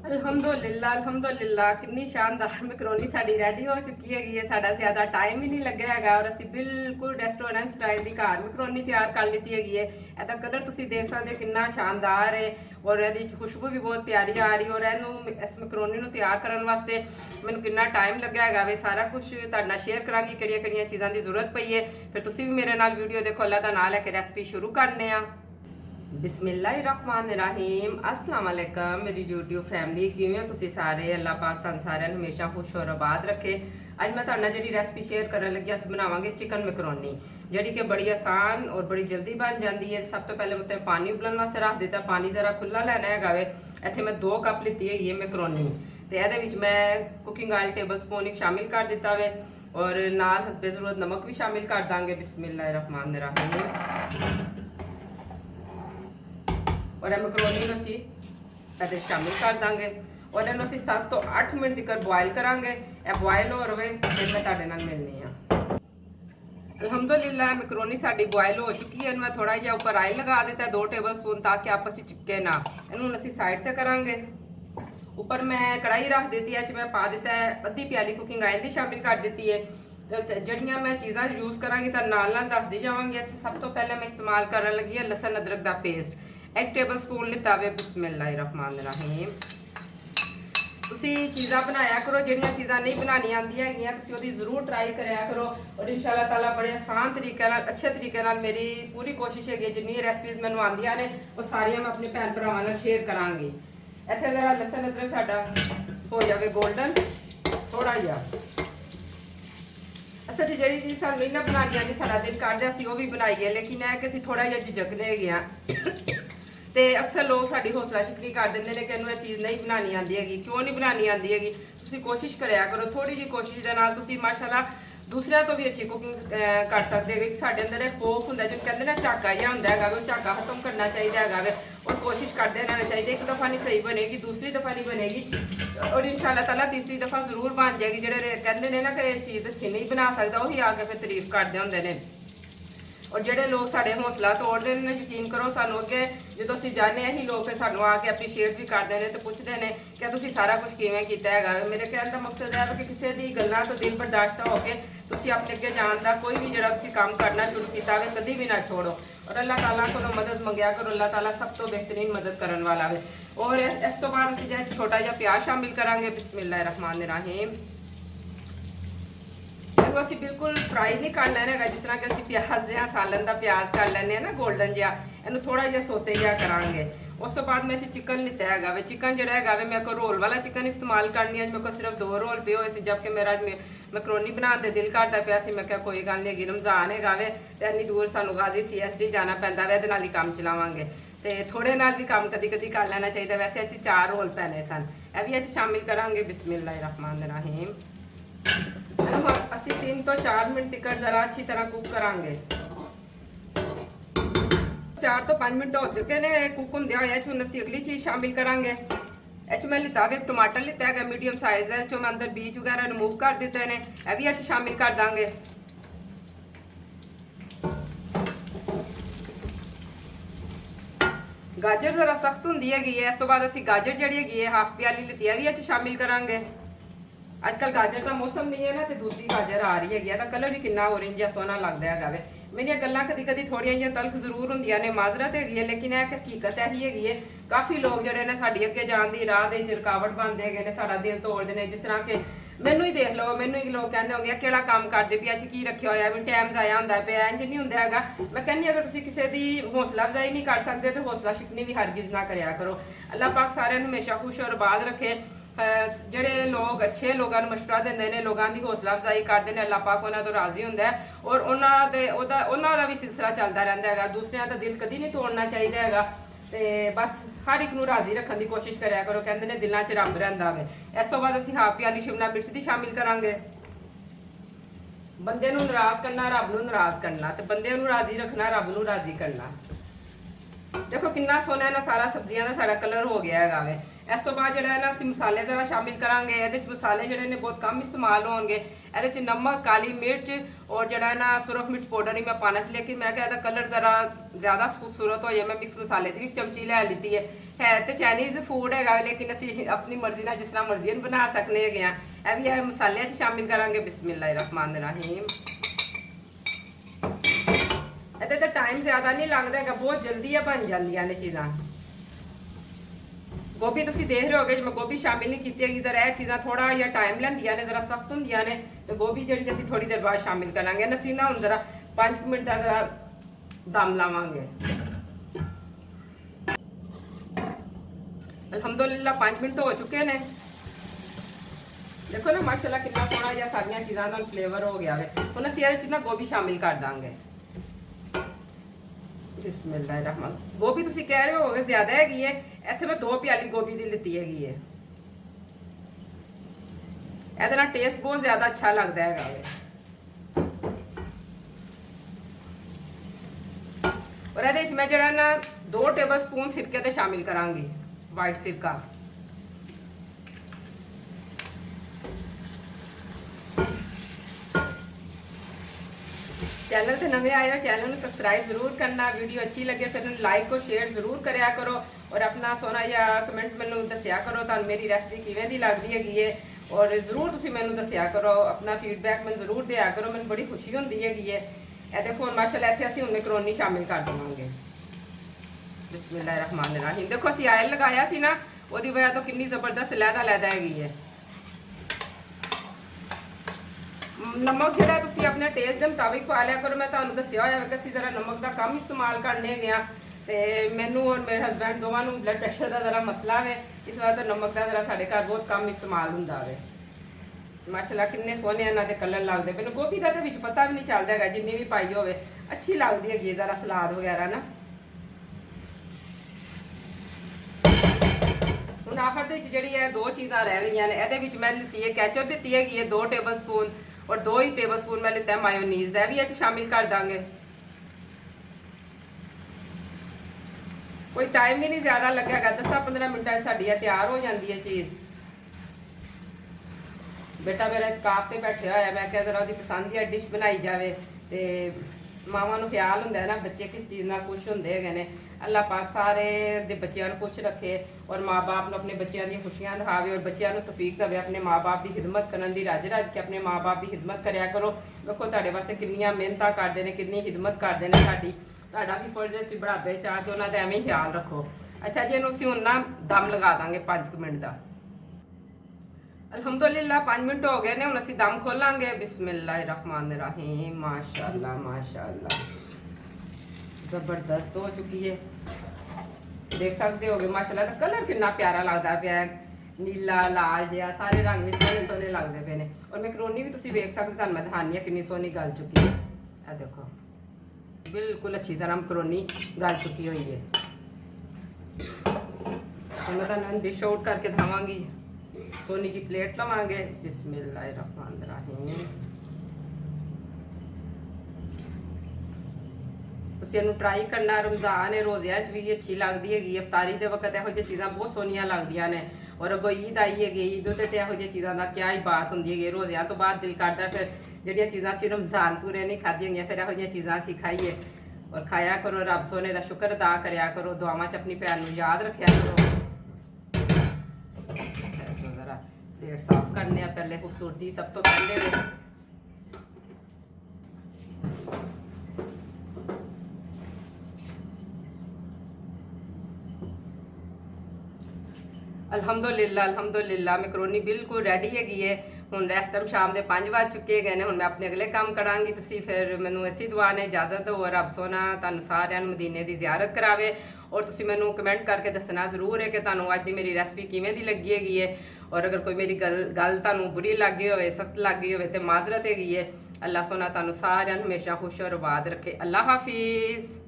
अल्हम्दुलिल्लाह अल्हम्दुलिल्लाह कितनी शानदार मैकरोनी साड़ी रेडी हो चुकी है। साड़ा ज़्यादा टाइम ही नहीं लगे है और असी बिल्कुल रेस्टोरेंट स्टाइल की घर मैकरोनी तैयार कर ली है। ਇਹਦਾ कलर तुम देख सकते हो कितना शानदार है और ये खुशबू भी बहुत प्यारी आ रही है। और इस मैकरोनी को तैयार करने वास्ते मैंने कितना टाइम लग्या है वे सारा कुछ तुहाडे शेयर करांगी किहड़ियां चीज़ों की जरूरत पई है। फिर तुम भी मेरे नाल वीडियो देखो। अल्लाह दा नाम लैके रेसिपी शुरू करने आ। बिस्मिल्लाहिर्रहमानिर्रहीम अस्सलाम वालेकुम मेरी यूट्यूब फैमिली किवें हो तुसीं सारे। अल्लाह पाक तुहानूं सारिआं नूं हमेशा खुश और आबाद रखे। अज मैं तुहाडे नाल जिहड़ी रेसिपी शेयर करन लगी अस बनावांगे चिकन मैकरोनी जिहड़ी कि बड़ी आसान और बड़ी जल्दी बन जाती है। सब तो पहले मैं पानी उबलण वास्ते रख दिता। पानी जरा खुला लैना हैगा वे। इत्थे मैं 2 कप लित्ती है मैकरोनी ते इहदे विच मैं कुकिंग ऑयल टेबल स्पून शामिल कर दिता वे और नाल हसबे ज़रूरत नमक भी शामिल कर दांगे। बिस्मिल्लाहिर्रहमानिर्रहीम और मैकरोनी असी इहदे शामिल कर देंगे और इन्हूं असी 7 तो 8 मिनट तक बॉयल करांगे। यह बॉयल हो रहे फिर मैं तुहाडे नाल मिलनी आ। अल्हम्दुलिल्लाह मैकरोनी साडी बॉयल हो चुकी है। मैं थोड़ा जिहा ऊपर ऑयल लगा दिता है 2 टेबल स्पून ताकि आपस में चिपके ना। इन्हूं असी साइड ते करांगे। ऊपर मैं कढ़ाई रख दी है। मैं पा दिता है अद्धी प्याली कुकिंग ऑयल की शामिल कर दी है। जड़ियाँ मैं चीज़ा यूज़ करांगी तो नाल दसदी जावांगी। अच्छा सब तो पहले मैं इस्तेमाल करन लगी है लसन अदरक का पेस्ट 1 टेबल स्पून लिता वे। बिस्मिल्लाहिर्रहमानिर्रहीम तुसी चीज़ां बनाया करो जिहड़ियां चीज़ां नहीं बनानी आंदियां हैगियां तुसी ओहदी जरूर ट्राई कराया करो और इंशाअल्लाह ताला बड़े आसान तरीके नाल अच्छे तरीके नाल मेरी पूरी कोशिश है जिन्नी रेसिपीज़ मैनूं आंदियां ने वो सारियां मैं अपने भैन भरावां नाल शेयर करांगी। इत्थे जरा लसन अदरक साडा हो जावे गोल्डन थोड़ा जिहा। असल जी चीज़ सानूं नहीं ना बनानी आंदी साडा दिल करदा असीं ओह भी बनाईए लेकिन है कि असीं थोड़ा जिहा झिझकदे हैगे आ तो अक्सर लोग साड़ी हौसला शिकनी कर देंगे ने कि इन्हूं चीज़ नहीं बनानी आती हैगी। क्यों नहीं बनानी आती हैगी? तुसीं कोशिश कराया करो थोड़ी जी कोशिश के नाल तुसीं माशाल्लाह दूसरिਆਂ तो भी अच्छी कुकिंग कर सकते हैं। साढ़े अंदर एक खौफ होंगे जिन्हें कहते हैं झाका जिहा होंदा हैगा वो झाका खत्म करना चाहिए हैगा वे और कोशिश करते रहना चाहिए। एक दफ़ा नहीं सही बनेगी दूसरी दफ़ा नहीं बनेगी और इंशाअल्लाह ताला तीसरी दफ़ा जरूर बन जाएगी। जो कहते हैं ना कि चीज़ अच्छी नहीं बना सकता वही आके फिर तारीफ करते होंगे ने। और जोड़े लोग साढ़े हौसला तोड़ते हैं यकीन करो सानू अगे जो असीं जाने ही लोग फिर सानू आके अप्रीशिएट भी करते हैं तो पूछते हैं कि तुसीं सारा कुछ किवें कीता हैगा। मेरे कहने का मकसद है कि किसी की गल्लां तो दिल बर्दाश्त होके तुसीं अपने अगे जाण दा कोई भी जिहड़ा तुसीं काम करना शुरू किया है कभी भी ना छोड़ो और अल्लाह ताला को मदद मंगया करो। अल्लाह ताला सब तो बेहतरीन मदद करने वाला है। और इस तो बाद असीं जो छोटा जिहा प्याज शामिल करांगे। बिस्मिल्लाहिर्रहमानिर्रहीम असीं बिल्कुल फ्राई नहीं कर लेना है जिस तरह कि असीं प्याज जिहा सालन का प्याज कर लें ना गोल्डन जिहा इनू थोड़ा जिहा सोते जिहा करांगे। उस तो बाद मैं चिकन लिता है वे चिकन जो है मैं को रोल वाला चिकन इस्तेमाल करनी है। मेरे को सिर्फ 2 रोल पे हुए जबकि मेरा मैकरोनी बनाने का दिल करता पाया मैं क्या कोई गल नहीं है रमजान है वे तो इन्नी दूर सानू गाजी CSD जाना पैंदा वे ये ही काम चलावांगे तो थोड़े नाल भी काम कदी कदी कर लेना चाहिए। वैसे असीं 4 रोल पैने सन यह भी असीं शामिल करांगे। बिस्मिल्लाहिर्रहमानिर्रहीम असीं 3 तो 4 मिनट तक जरा अच्छी तरह कुक करांगे। 4 तो 5 मिनट हो चुके ने कुक होंदे होए हुण असीं अगली चीज़ शामिल करांगे। मैं लिता वे टमाटर लिता है मीडियम साइज़ है मैं अंदर बीज वगैरह रिमूव कर दिते हैं यह भी असीं शामिल कर देंगे। गाजर जरा सख्त होंदी हैगी इस तो बाद असीं गाजर जिहड़ी हैगी है हाफ प्याली लिती है भी असीं शामिल करांगे। आजकल गाजर का मौसम नहीं है ना तो दूसरी गाजर आ रही है कलर भी कितना ऑरेंज या सोहना लगता है। मेरिया गल्लां कदी कदी थोड़ियां जिहियां तल्ख जरूर होंदियां ने माजरत है लेकिन यह हकीकत यही है। काफ़ी लोग जोड़े ने साड़ी अगे जान की राह के रुकावट बनते हैं साड़ा दिल तोड़ते हैं। जिस तरह के मैनू ही देख लो मैनू ही लोग कहते होंगे किहड़ा काम करते भी अच की रखा होया भी टाइम जाया होंदा पिया इंज नहीं होंदा हैगा। मैं कहनी अगर तुसीं किसी की हौसला अफजाई नहीं कर सकते तो हौसला शिकनी भी हरगिज़ ना करया करो। अल्लाह पाक सारिआं नूं हमेशा खुश और आबाद रखे। ਜਿਹੜੇ लोग अच्छे लोगों को मशवरा देंगे ने लोगों की हौसला अफजाई करते हैं अल्लाह पाक उन्होंने तो राजी होंदा है और उन्होंने भी सिलसिला चलता रहता है। दूसरों का दिल कभी नहीं तोड़ना चाहिए हैगा तो बस हर एक नूं राजी रखने की कोशिश कराया करो। कहते हैं दिलों च रब रहिंदा वे। इस तो बाद असीं हाफ प्याली शिमला मिर्च की शामिल करांगे। बंदे नूं नाराज़ करना रब नूं नाराज़ करना तो बंदे नूं राजी रखना रब नूं राजी करना। देखो कितना सोहना ना सारा सब्जियां का सारा कलर हो गया है वे। ਇਸ ਤੋਂ ਬਾਅਦ ਜਿਹੜਾ ਹੈ ਨਾ ਅਸੀਂ ਮਸਾਲੇ ਜ਼ਰਾ ਸ਼ਾਮਿਲ ਕਰਾਂਗੇ। ਇਹਦੇ ਵਿੱਚ ਮਸਾਲੇ ਜਿਹੜੇ ਨੇ ਬਹੁਤ ਕਮ ਇਸਤੇਮਾਲ ਹੋਣਗੇ। ਇਹਦੇ ਵਿੱਚ ਨਮਕ, ਕਾਲੀ ਮਿਰਚ ਔਰ ਜਿਹੜਾ ਹੈ ਨਾ ਸੁਰਖ ਮਿਰਚ ਪਾਊਡਰ ਹੀ ਮੈਂ ਪਾਣਾ ਸੀ, ਲੇਕਿਨ ਮੈਂ ਕਿਹਾ ਇਹਦਾ ਕਲਰ ਜ਼ਰਾ ਜ਼ਿਆਦਾ ਖੂਬਸੂਰਤ ਹੋ ਜਾਏ। ਮੈਂ ਮਿਕਸ ਮਸਾਲੇ ਦੀ ਵੀ ਚਮਚੀ ਲੈ ਲਿੱਤੀ ਹੈ ਤੇ ਚਾਈਨੀਜ਼ ਫੂਡ ਹੈਗਾ, ਲੇਕਿਨ ਅਸੀਂ ਆਪਣੀ ਮਰਜ਼ੀ ਨਾਲ ਜਿਸ ਤਰ੍ਹਾਂ ਮਰਜ਼ੀ ਬਣਾ ਸਕਦੇ ਹੈਗੇ ਆ। ਇਹ ਵੀ ਇਹ ਮਸਾਲਿਆਂ 'ਚ ਸ਼ਾਮਿਲ ਕਰਾਂਗੇ। ਬਿਸਮਿल्लाहिर्रहमानिर्रहीम। ਇਹਦੇ ਤੇ ਟਾਈਮ ਜ਼ਿਆਦਾ ਨਹੀਂ ਲੱਗਦਾ ਹੈਗਾ, ਬਹੁਤ ਜਲਦੀ ਬਣ ਜਾਂਦੀਆਂ ਨੇ ਚੀਜ਼ਾਂ। गोभी तुम देख रहे होगे, जो मैं गोभी शामिल नहीं की हैगी, जरा यह चीज़ा थोड़ा या टाइम लेंदियां ने, जरा सख्त होंदियां ने, तो गोभी जी असीं थोड़ी देर बाद शामिल करांगे। असीं ना हुण जरा 5 मिनट का जरा दम लावांगे। अल्हम्दुलिल्लाह 5 मिनट हो चुके ने। देखो ना माशाल्लाह कितना सोहना या सारियां चीज़ां दा फ्लेवर हो गया है। हुण असीं इहदे च ना गोभी शामिल कर दांगे। बिस्मिल्लाहिर्रहमान। गोभी तुसीं कह रहे हो ज्यादा हैगी है, इत्थे मैं 2 प्याली गोभी दी लिती हैगी है। ਇਹਦੇ ਨਾਲ ਟੇਸਟ ਬਹੁਤ ਜ਼ਿਆਦਾ ਅੱਛਾ ਲੱਗਦਾ ਹੈਗਾ ਵੇ। ਔਰ ਇਹਦੇ ਵਿੱਚ ਮੈਂ ਜਿਹੜਾ ਨਾ 2 ਟੇਬਲ ਸਪੂਨ ਸਿਰਕੇ ਤੇ ਸ਼ਾਮਿਲ ਕਰਾਂਗੀ, ਵਾਈਟ ਸਿਰਕਾ। चैनल से नवे आए हो, चैनल में सब्सक्राइब जरूर करना। वीडियो अच्छी लगे फिर लाइक और शेयर जरूर कराया करो और अपना सोना या कमेंट मैनू दसिया करो तुहानू मेरी रेसिपी किवें दी लगदी हैगी है। और जरूर तुसीं मैनू दसिया करो, अपना फीडबैक मैनू जरूर दिया करो, मैनू बड़ी खुशी होंदी हैगी है। ये देखो माशाल्लाह इत्थे असीं हुण मैकरोनी शामिल कर देवांगे। बिस्मिल्लाहिर्रहमानिर्रहीम। देखो असीं आयल लगाया सी ना, उहदी वजह तो कितनी जबरदस्त लैदा लैदा हैगी है। नमक जो तुम अपने टेस्ट के मुताबिक पा लिया करो। मैं तुम्हें दसिया होया कि असीं जरा नमक का कम इस्तेमाल करने गए तो मैनू और मेरे हसबैंड दोवां ब्लड प्रेशर का जरा मसला है, इस वजह तो नमक का जरा साढ़े घर बहुत कम इस्तेमाल होंदा है। माशाल्लाह किन्ने सोहने इन्हां दे कलर लगदे पे। गोभी का तो विच पता भी नहीं चलदा हैगा, जिन्नी भी पाई होवे अच्छी लगदी हैगी जरा सलाद वगैरह ना। हुण आखिर दे विच जिहड़ी है 2 चीज़ां रह गईयां ने। इहदे विच मैं लित्ती है कैचअप लित्ती हैगी है 2 टेबल स्पून और 2 ही टेबल स्पून मैं लिता है मायोनीज का, भी शामिल कर देंगे। कोई टाइम भी नहीं ज्यादा लगेगा, 10-15 मिनट साड़ी तैयार हो जाती है चीज़। बेटा मेरा काफ से बैठे हुआ है, मैं क्या जरा उसकी पसंद की डिश बनाई जाए तो मावां नूं ख्याल हुंदा है ना बच्चे किस चीज़ नाल खुश हुंदे हैगे ने। अल्लाह पाक सारे दे बच्चों को खुश रखे और माँ बाप ने अपने बच्चों की खुशियां दिखावे और बच्चों को तौफीक देवे अपने माँ बाप की खिदमत करने की। रज रज के अपने माँ बाप की खिदमत करया करो। देखो तुहाडे वास्ते कितनियां मेहनतां करदे ने, कितनी खिदमत करदे ने साडी। तुहाडा भी फर्ज है तुसीं बढ़ापे चाह के उन्हां दा एवें ही ख्याल रखो। अच्छा जी, इहनूं असीं हुण ना दम लगा दांगे 5 मिनट का। अल्हम्दुलिल्लाह 5 मिनट हो गए ने, हुण असीं दम खोलांगे। बिस्मिल्लाहिर्रहमानिर्रहीम। माशाअल्लाह माशाअल्लाह जबरदस्त हो चुकी है, देख सकते हो माशाल्लाह। तो कलर कितना प्यारा लगता पाया, नीला लाल जिहा सारे रंग भी सोहने सोहने लगते पे ने। और मैकरोनी भी तुसीं वेख सकते, तुहानूं मैं दिखानी है कितनी सोहनी गल चुकी है। ये देखो बिल्कुल अच्छी तरह मैकरोनी गल चुकी हुई है। मैं तुहानूं डिश आउट करके दिखावांगी, सोनी जी प्लेट लवांगे। बिस्मिल्लाहिर्रहमानिर्रहीम। तुसीं इहनूं ट्राई करना, रमज़ान है रोज़ियां च भी अच्छी लगदी हैगी। इफ्तारी के वक्त इहो जिही चीज़ां बहुत सोहनियां लगदियां ने। और अगों ईद आई हैगी, ईद उत्ते ते इहो जिही चीज़ां दा क्या ही बात हुंदी हैगी। रोज़ियां तो बाद दिल करदा फिर जिहड़ियां चीज़ां असीं रमज़ान पूरे नहीं खाधी होंगियां, फिर इहो जिहियां चीज़ां असीं खाईए और खाया करो। रब सोने दा शुक्र अदा करया करो, दुआवां च अपनी भैन नूं याद रखिया करो। जरा प्लेट साफ करने आ पहले, खूबसूरती सब तो पहले। अल्हम्दुलिल्लाह मैकरोनी बिल्कुल रेडी हैगी है। हुण इस टाइम शाम के 5 बज चुके गए हैं। हुण मैं अपने अगले काम करांगी। तुसीं फिर मैनूं इसी दुआ ने इजाजत दो। रब सोना तुहानूं सारिआं नूं मदीने की जियारत करावे। और तुसीं मैनूं कमेंट करके दसना जरूर है कि तुहानूं अज दी मेरी रेसिपी किवें दी लगी हैगी है। और अगर कोई मेरी गल तुहानूं बुरी लग गई होवे, सख्त लग गई होवे तो माजरत हैगी है। अल्लाह सोना तुहानूं सारिआं नूं हमेशा खुश और आबाद रखे। अल्लाह हाफिज़।